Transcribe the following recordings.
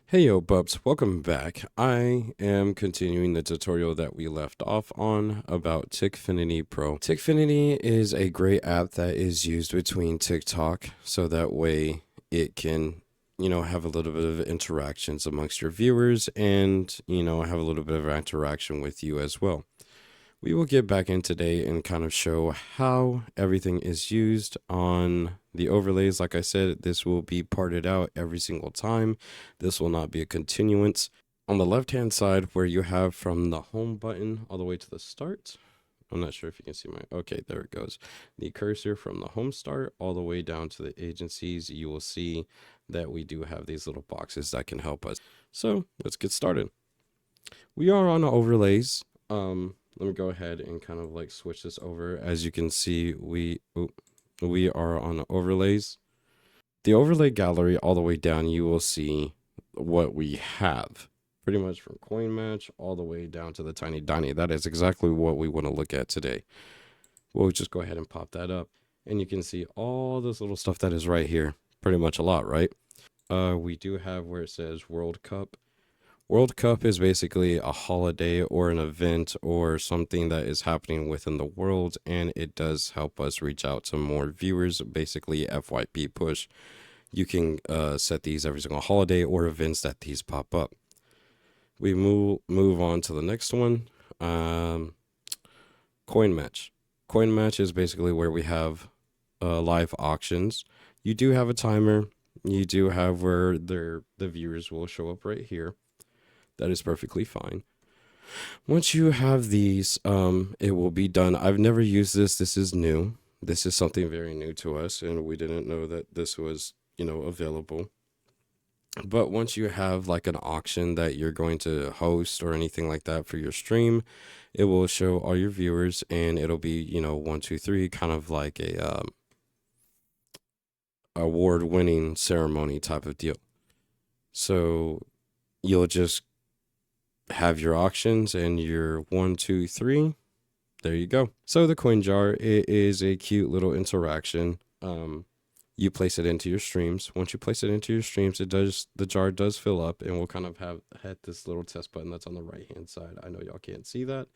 Hey yo bubs, welcome back. I am continuing the tutorial that we left off on about TikFinity Pro. TikFinity is a great app that is used between TikTok so that way it can, have a little bit of interactions amongst your viewers and, have a little bit of interaction with you as well. We will get back in today and kind of show how everything is used on the overlays. Like I said, this will be parted out every single time. This will not be a continuance. On the left-hand side, where you have from the home button all the way to the start, I'm not sure if you can see okay, there it goes. The cursor from the home start all the way down to the agencies, you will see that we do have these little boxes that can help us. So let's get started. We are on overlays. Let me go ahead and kind of like switch this over. As you can see, we are on overlays. The overlay gallery all the way down, you will see what we have. Pretty much from coin match all the way down to the tiny tiny. That is exactly what we want to look at today. We'll just go ahead and pop that up. And you can see all this little stuff that is right here. Pretty much a lot, right? We do have where it says World Cup. World Cup is basically a holiday or an event or something that is happening within the world, and it does help us reach out to more viewers. Basically, FYP push. You can set these every single holiday or events that these pop up. We move on to the next one. Coin match. Coin match is basically where we have live auctions. You do have a timer. You do have where the viewers will show up right here. That is perfectly fine. Once you have these, it will be done. I've never used this. This is new. This is something very new to us, and we didn't know that this was, available. But once you have like an auction that you're going to host or anything like that for your stream, it will show all your viewers, and it'll be, one, two, three, kind of like a award-winning ceremony type of deal. So you'll just have your auctions and your 1, 2, 3. There you go. So the coin jar, it is a cute little interaction. You place it into your streams. Once you place it into your streams, the jar does fill up, and we'll kind of have had this little test button that's on the right hand side. I know y'all can't see that,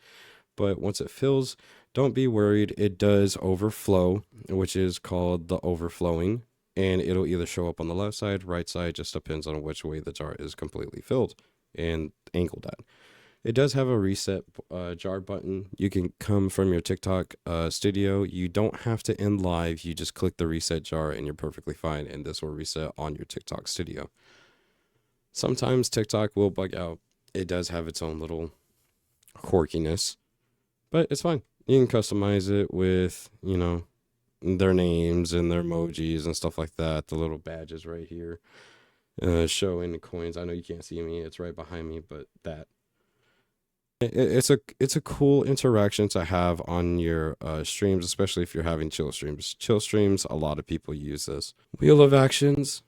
but once it fills, don't be worried. It does overflow, which is called the overflowing, and it'll either show up on the left side, right side, just depends on which way the jar is completely filled and angled at. It does have a reset jar button. You can come from your TikTok studio. You don't have to end live. You just click the reset jar and you're perfectly fine. And this will reset on your TikTok studio. Sometimes TikTok will bug out. It does have its own little quirkiness, but it's fine. You can customize it with, their names and their emojis and stuff like that. The little badges right here. Showing the coins. I know you can't see me. It's right behind me, but that it's a cool interaction to have on your streams, especially if you're having chill streams. Chill streams, a lot of people use this. Wheel of actions.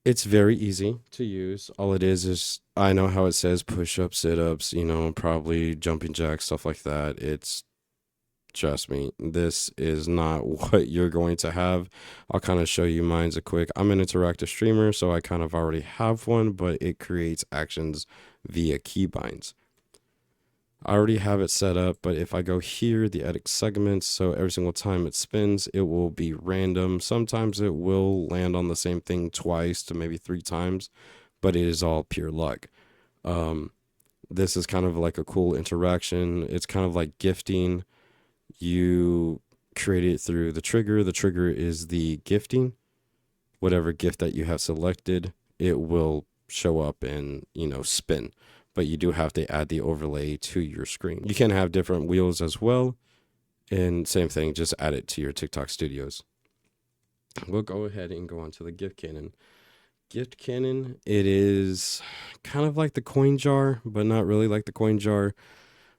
It's very easy to use. All it is I know how it says push ups, sit ups, probably jumping jacks, stuff like that. Trust me, this is not what you're going to have. I'll kind of show you mine's a quick. I'm an interactive streamer, so I kind of already have one, but it creates actions via keybinds. I already have it set up, but if I go here, the edit segments, so every single time it spins, it will be random. Sometimes it will land on the same thing twice to maybe 3 times, but it is all pure luck. This is kind of like a cool interaction. It's kind of like gifting. You create it through the trigger. The trigger is the gifting. Whatever gift that you have selected, it will show up and, spin. But you do have to add the overlay to your screen. You can have different wheels as well. And same thing, just add it to your TikTok studios. We'll go ahead and go on to the gift cannon. Gift cannon, it is kind of like the coin jar, but not really like the coin jar.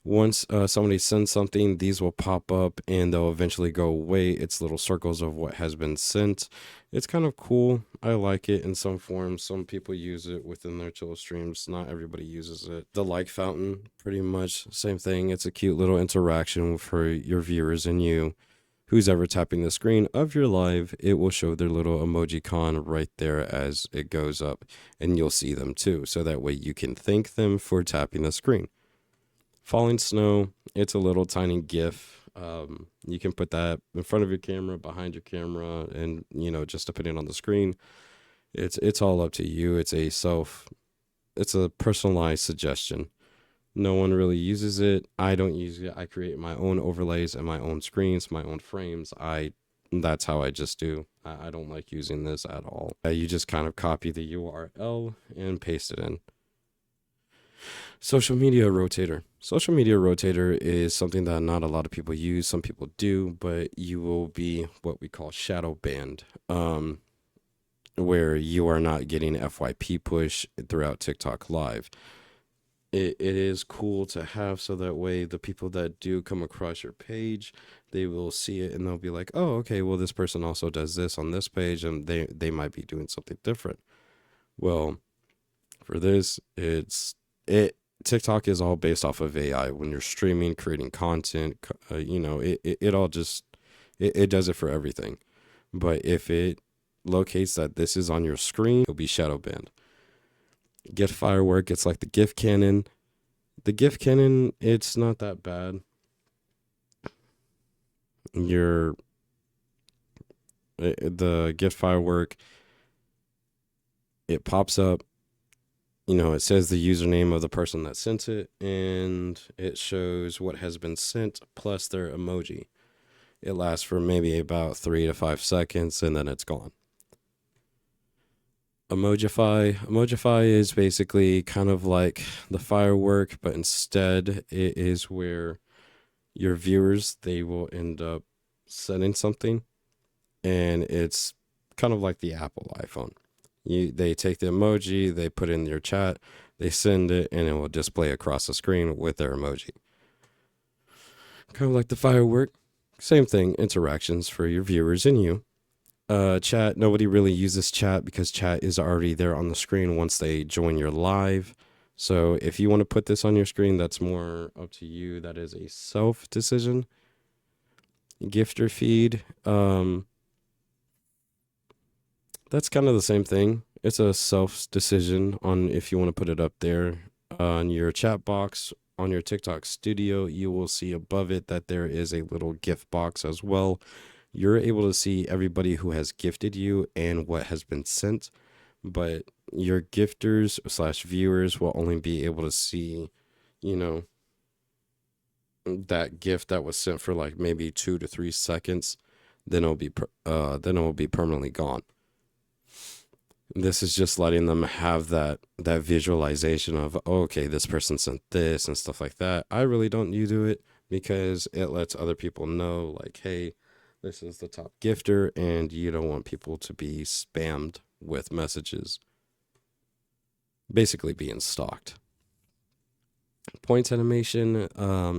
Once somebody sends something, these will pop up and they'll eventually go away. It's little circles of what has been sent. It's kind of cool. I like it in some forms. Some people use it within their chill streams. Not everybody uses it. The like fountain, pretty much same thing. It's a cute little interaction for your viewers and you. who's ever tapping the screen of your live, it will show their little emoji con right there as it goes up, and you'll see them too. So that way you can thank them for tapping the screen. Falling snow, it's a little tiny GIF. You can put that in front of your camera, behind your camera, and just to put it on the screen. It's all up to you. It's a personalized suggestion. No one really uses it. I don't use it. I create my own overlays and my own screens, my own frames. That's how I just do. I don't like using this at all. You just kind of copy the URL and paste it in. Social media rotator. Social media rotator is something that not a lot of people use. Some people do, but you will be what we call shadow banned, where you are not getting FYP push throughout TikTok live. It is cool to have, so that way the people that do come across your page, they will see it and they'll be like, oh, okay, well, this person also does this on this page, and they might be doing something different. Well, for this, TikTok is all based off of AI. When you're streaming, creating content, it all just, it does it for everything. But if it locates that this is on your screen, it'll be shadow banned. GIF firework, it's like the GIF cannon. The GIF cannon, it's not that bad. The GIF firework, it pops up. It says the username of the person that sent it, and it shows what has been sent plus their emoji. It lasts for maybe about 3 to 5 seconds, and then it's gone. Emojify is basically kind of like the firework, but instead it is where your viewers, they will end up sending something, and it's kind of like the Apple iPhone. They take the emoji, they put it in your chat, they send it, and it will display across the screen with their emoji. Kind of like the firework. Same thing, interactions for your viewers and you. Chat, nobody really uses chat because chat is already there on the screen once they join your live. So if you want to put this on your screen, that's more up to you. That is a self decision. Gifter feed, that's kind of the same thing. It's a self decision on if you want to put it up there. On your chat box, on your TikTok studio, you will see above it that there is a little gift box as well. You're able to see everybody who has gifted you and what has been sent, but your gifters / viewers will only be able to see, that gift that was sent for like maybe 2 to 3 seconds. Then it will be permanently gone. This is just letting them have that visualization of, oh, okay, this person sent this and stuff like that. I really don't do it because it lets other people know, like, hey, this is the top gifter, and you don't want people to be spammed with messages. Basically being stalked. Points animation,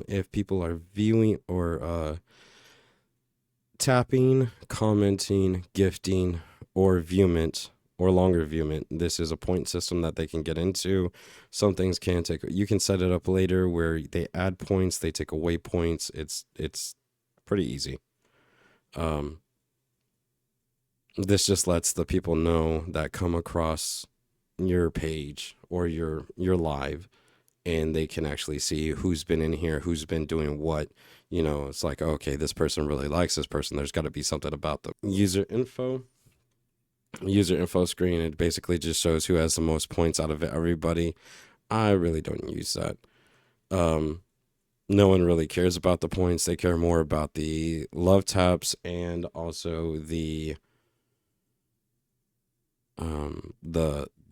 if people are viewing or tapping, commenting, gifting, or viewment, or longer viewment, this is a point system that they can get into. Some things you can set it up later where they add points, they take away points. It's pretty easy. This just lets the people know that come across your page or your live, and they can actually see who's been in here, who's been doing what. It's like, okay, this person really likes this person. There's got to be something about them. User info screen, it basically just shows who has the most points out of everybody. I really don't use that. No one really cares about the points. They care more about the love taps and also the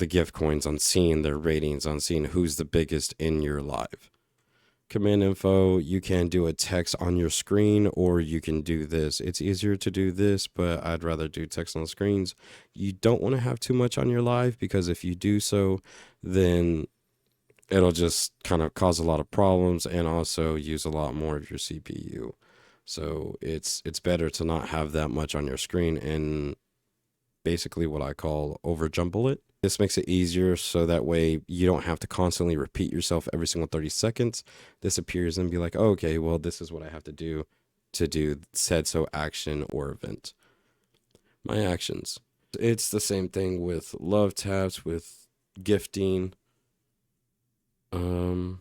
gift coins, on seeing their ratings, on seeing who's the biggest in your live. Command info, you can do a text on your screen, or you can do this. It's easier to do this, but I'd rather do text on the screens. You don't want to have too much on your live, because if you do so, then it'll just kind of cause a lot of problems and also use a lot more of your CPU. So it's better to not have that much on your screen and basically what I call over jumble it. This makes it easier, so that way you don't have to constantly repeat yourself every single 30 seconds. This appears and be like, oh, okay, well, this is what I have to do. to do said so action or event. My actions. It's the same thing with love taps, with gifting. Um,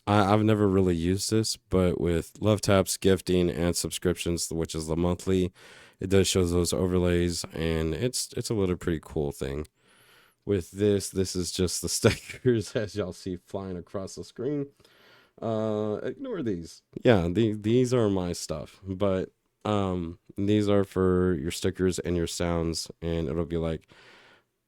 I've never really used this, but with love taps, gifting, and subscriptions, which is the monthly, it does show those overlays, and it's a little pretty cool thing. With this is just the stickers as y'all see flying across the screen. Ignore these. Yeah, these are my stuff, but these are for your stickers and your sounds, and it'll be like,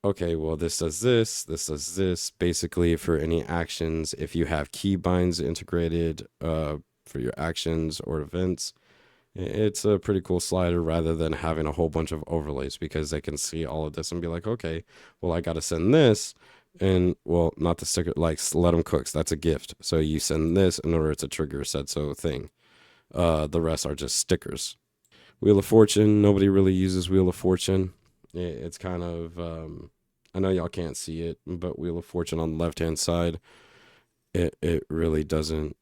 okay, well, this does this. Basically, for any actions, if you have keybinds integrated for your actions or events, it's a pretty cool slider rather than having a whole bunch of overlays because they can see all of this and be like, okay, well, I got to send this. And well, not the sticker, like let them cook. So that's a gift. So you send this in order to trigger said so thing. The rest are just stickers. Wheel of Fortune. Nobody really uses Wheel of Fortune. It's kind of I know y'all can't see it, but Wheel of Fortune on the left hand side, it really doesn't.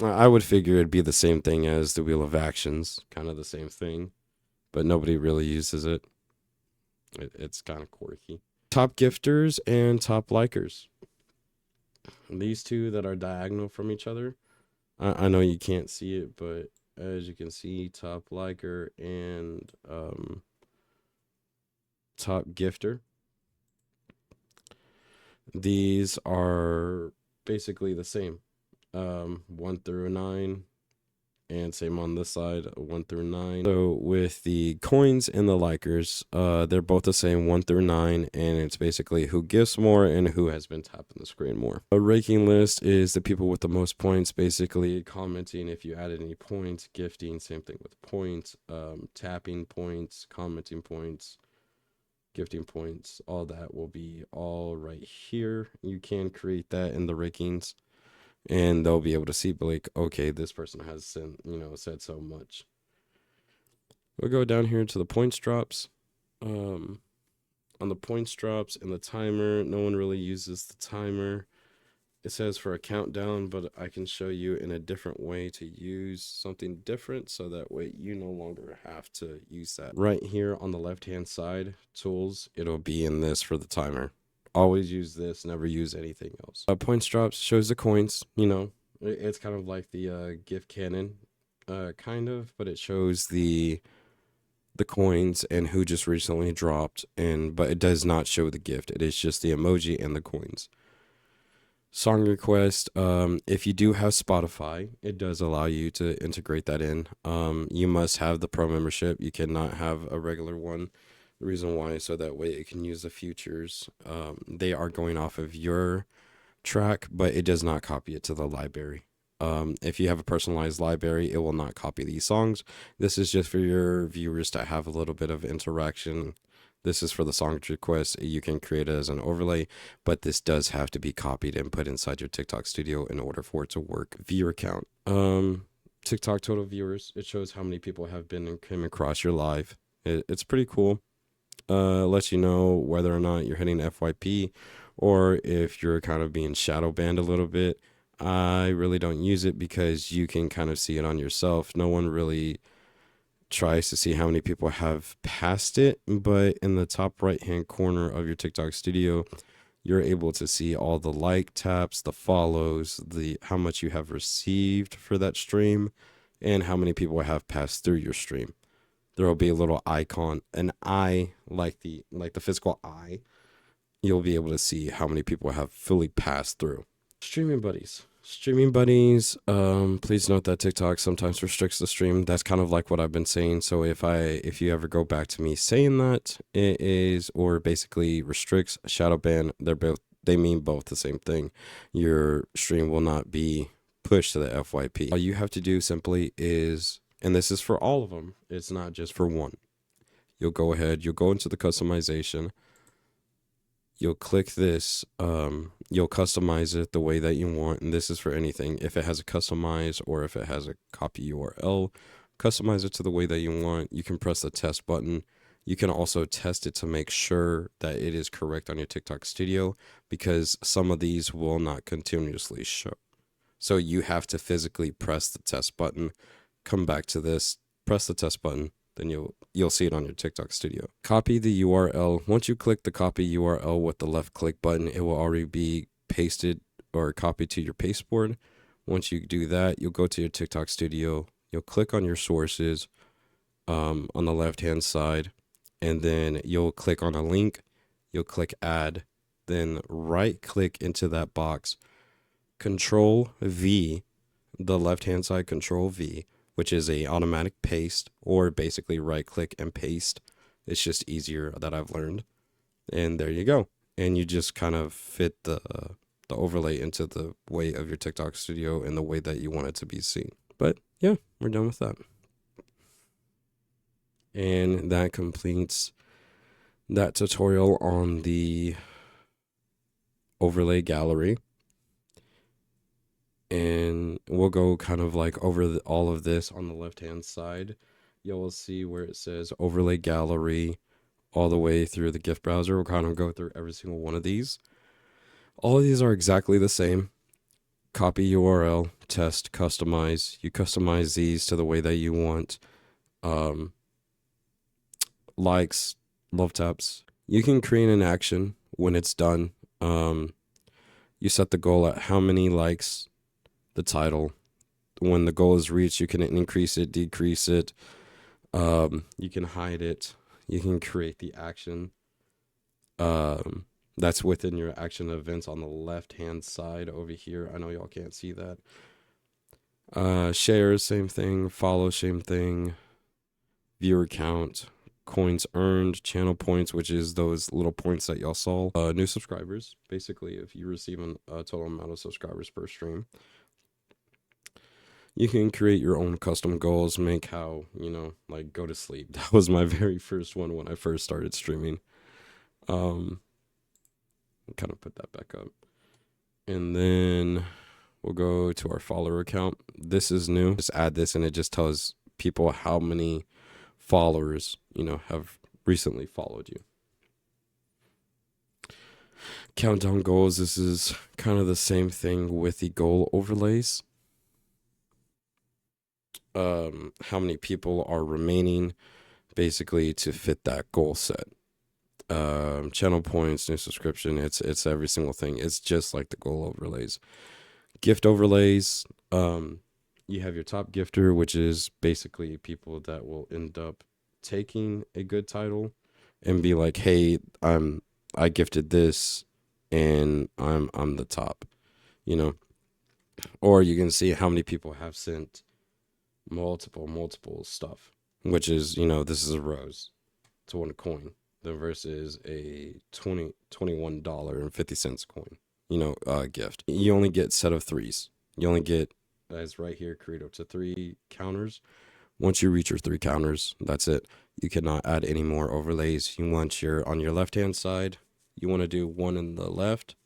I would figure it'd be the same thing as the Wheel of Actions, kind of the same thing, but nobody really uses it. It's kind of quirky. Top gifters and top likers. These two that are diagonal from each other. I know you can't see it, but as you can see, top liker and top gifter. These are basically the same. 1 through 9, and same on this side, 1 through 9. So with the coins and the likers, they're both the same, 1 through 9, and it's basically who gifts more and who has been tapping the screen more. A raking list is the people with the most points, basically commenting if you added any points, gifting, same thing with points, tapping points, commenting points, gifting points, all that will be all right here. You can create that in the rakings, and they'll be able to see like, okay, this person has sent, said so much. We'll go down here to the points drops. On the points drops and the timer, no one really uses the timer. It says for a countdown, but I can show you in a different way to use something different so that way you no longer have to use that. Right here on the left hand side, tools, it'll be in this for the timer. Always use this, never use anything else. Points drops shows the coins, it's kind of like the gift cannon, kind of, but it shows the coins and who just recently dropped, but it does not show the gift. It is just the emoji and the coins. Song request, if you do have Spotify, it does allow you to integrate that in. You must have the pro membership. You cannot have a regular one. The reason why is so that way it can use the features. They are going off of your track, but it does not copy it to the library. If you have a personalized library, it will not copy these songs. This is just for your viewers to have a little bit of interaction. This is for the song request. You can create it as an overlay, but this does have to be copied and put inside your TikTok studio in order for it to work. Viewer count. TikTok total viewers. It shows how many people have been and came across your live. It's pretty cool. Lets you know whether or not you're hitting FYP or if you're kind of being shadow banned a little bit. I really don't use it because you can kind of see it on yourself. No one really tries to see how many people have passed it, but in the top right hand corner of your TikTok studio, you're able to see all the like taps, the follows, the how much you have received for that stream, and how many people have passed through your stream. There will be a little icon, an eye, like the physical eye. You'll be able to see how many people have fully passed through. Streaming buddies. Streaming buddies, please note that TikTok sometimes restricts the stream. That's kind of like what I've been saying. So if you ever go back to me saying that, it is, or basically restricts, shadow ban, they mean both the same thing. Your stream will not be pushed to the FYP. All you have to do simply is, and this is for all of them, it's not just for one. You'll go ahead, you'll go into the customization, you'll click this, you'll customize it the way that you want, and this is for anything. If it has a customize or if it has a copy URL, customize it to the way that you want. You can press the test button. You can also test it to make sure that it is correct on your TikTok studio, because some of these will not continuously show. So you have to physically press the test button, come back to this, press the test button, then you'll see it on your TikTok studio. Copy the URL. Once you click the copy URL with the left click button, it will already be pasted or copied to your pasteboard. Once you do that, you'll go to your TikTok studio. You'll click on your sources on the left hand side, and then you'll click on a link. You'll click add, then right click into that box, Control V, the left hand side, Control V, which is a automatic paste, or basically right click and paste. It's just easier, that I've learned. And there you go. And you just kind of fit the overlay into the way of your TikTok studio and the way that you want it to be seen. But yeah, we're done with that. And that completes that tutorial on the overlay gallery. And we'll go kind of like over all of this on the left hand side. You'll see where it says overlay gallery all the way through the GIF browser. We'll kind of go through every single one of these. All of these are exactly the same. Copy URL, test, customize. You customize these to the way that you want. Likes, love taps. You can create an action when it's done. You set the goal at how many likes, the title. When the goal is reached, you can increase it, decrease it. You can hide it. You can create the action. That's within your action events on the left hand side over here. I know y'all can't see that. Shares, same thing. Follow, same thing. Viewer count, coins earned, channel points, which is those little points that y'all saw. New subscribers, basically, if you receive a total amount of subscribers per stream. You can create your own custom goals, make how, like go to sleep. That was my very first one when I first started streaming. Kind of put that back up. And then we'll go to our follower count. This is new. Just add this and it just tells people how many followers, have recently followed you. Countdown goals. This is kind of the same thing with the goal overlays. How many people are remaining basically to fit that goal set. Channel points, new subscription, it's every single thing. It's just like the goal overlays. Gift overlays, you have your top gifter, which is basically people that will end up taking a good title and be like, hey, I gifted this and I'm the top, or you can see how many people have sent multiple stuff, which is, this is a rose to one coin, then versus a $21.50 coin, gift. You only get set of threes. You only get, as right here, create up to 3 counters. Once you reach your 3 counters, that's it. You cannot add any more overlays. You want on your left hand side, you want to do one in the left,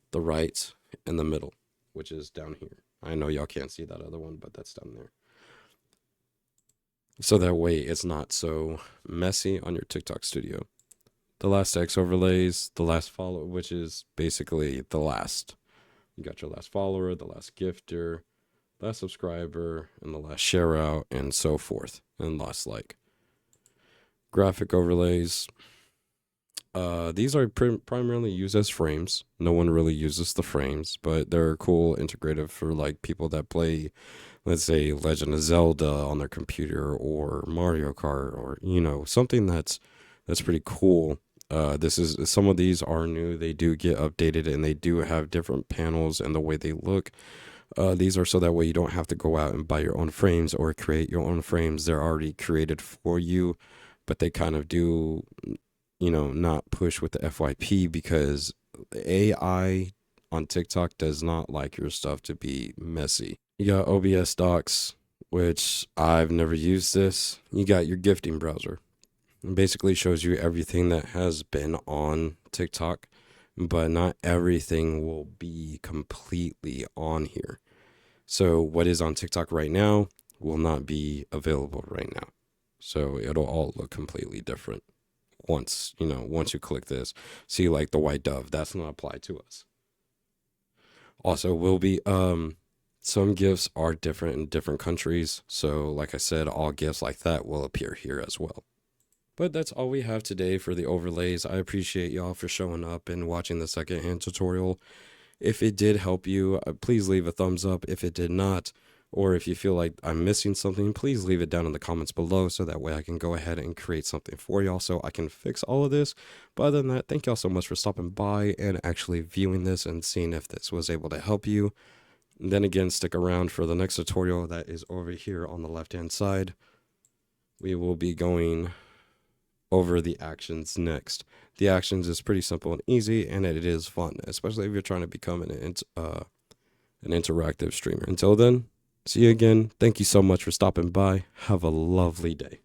the right, and the middle, which is down here. I know y'all can't see that other one, but that's down there. So that way it's not so messy on your TikTok studio. The last X overlays, the last follow, which is basically the last. You got your last follower, the last gifter, last subscriber, and the last share out, and so forth, and last like. Graphic overlays. These are primarily used as frames. No one really uses the frames, but they're cool, integrative for like people that play, let's say, Legend of Zelda on their computer or Mario Kart, or something that's pretty cool. Some of these are new. They do get updated and they do have different panels and the way they look. These are so that way you don't have to go out and buy your own frames or create your own frames. They're already created for you, but they kind of do, not push with the FYP because AI on TikTok does not like your stuff to be messy. You got OBS docs, which I've never used this. You got your gifting browser. It basically shows you everything that has been on TikTok, but not everything will be completely on here. So what is on TikTok right now will not be available right now. So it'll all look completely different once you click this. See, like the white dove, that's not applied to us. Also, will be Some gifts are different in different countries, so like I said, all gifts like that will appear here as well. But that's all we have today for the overlays. I appreciate y'all for showing up and watching the secondhand tutorial. If it did help you, please leave a thumbs up. If it did not, or if you feel like I'm missing something, please leave it down in the comments below so that way I can go ahead and create something for y'all so I can fix all of this. But other than that, thank y'all so much for stopping by and actually viewing this and seeing if this was able to help you. And then again, stick around for the next tutorial that is over here on the left-hand side. We will be going over the actions next. The actions is pretty simple and easy, and it is fun, especially if you're trying to become an interactive streamer. Until then, see you again. Thank you so much for stopping by. Have a lovely day.